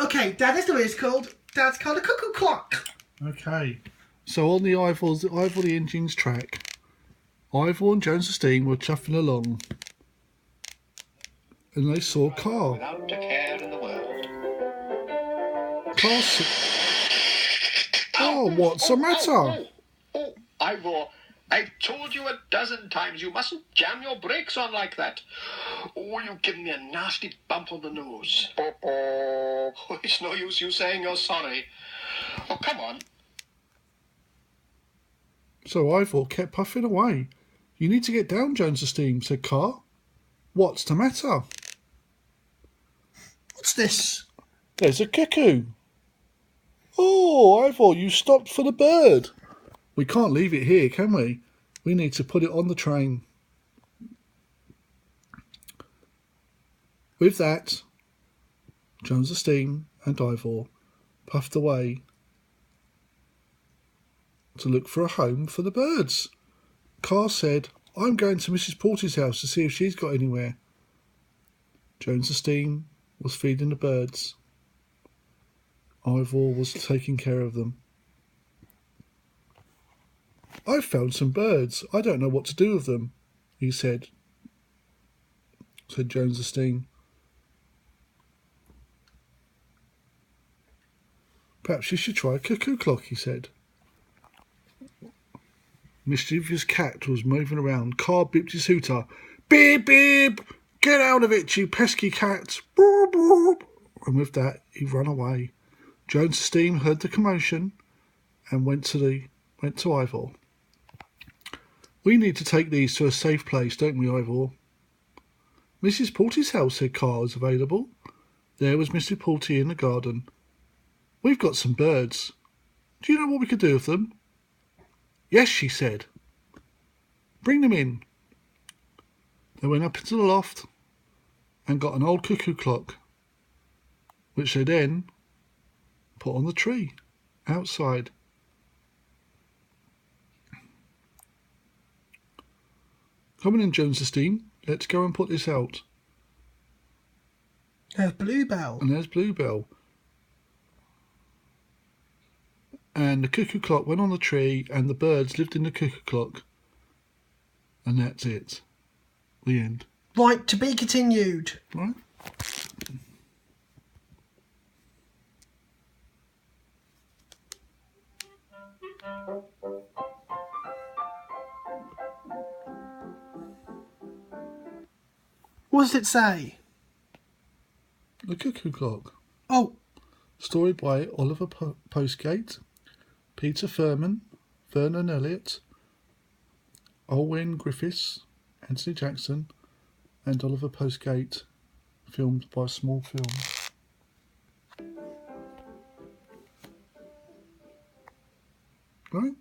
Okay, Dad, this is what it's called. Dad's called a cuckoo clock. Okay. So on the Ivory Engines track, Ivor and Jones of Steam were chuffing along, and they saw a car. Without a care in the world. Oh, what's the matter? Oh, Ivor, I've told you a dozen times you mustn't jam your brakes on like that. Oh, you've given me a nasty bump on the nose. Oh, it's no use you saying you're sorry. Oh, come on. So Ivor kept puffing away. You need to get down, Jones of Steam, said Carr. What's the matter? What's this? There's a cuckoo. Oh, Ivor, you stopped for the bird. We can't leave it here, can we? We need to put it on the train. With that, Jones of Steam and Ivor puffed away to look for a home for the birds. Carr said, I'm going to Mrs. Porty's house to see if she's got anywhere. Jones of Steam was feeding the birds. Ivor was taking care of them. I've found some birds. I don't know what to do with them, he said Jones of Steam. Perhaps you should try a cuckoo clock, he said. Mischievous cat was moving around. Carr bipped his hooter. Beep, beep! Get out of it, you pesky cat! Boop, boop. And with that, he ran away. Jones of Steam heard the commotion and went to Ivor. We need to take these to a safe place, don't we, Ivor? Mrs. Porty's house, said Carr, is available. There was Mrs. Porty in the garden. We've got some birds. Do you know what we could do with them? Yes, she said. Bring them in. They went up into the loft and got an old cuckoo clock, which they then put on the tree outside. Come on in, Jones of Steam. Let's go and put this out. There's Bluebell. And there's Bluebell. And the cuckoo clock went on the tree, and the birds lived in the cuckoo clock. And that's it. The end. Right, to be continued. Right? What does it say? The Cuckoo Clock. Oh. Story by Oliver Postgate, Peter Furman, Vernon Elliott, Owen Griffiths, Anthony Jackson, and Oliver Postgate. Filmed by Small Films. Right?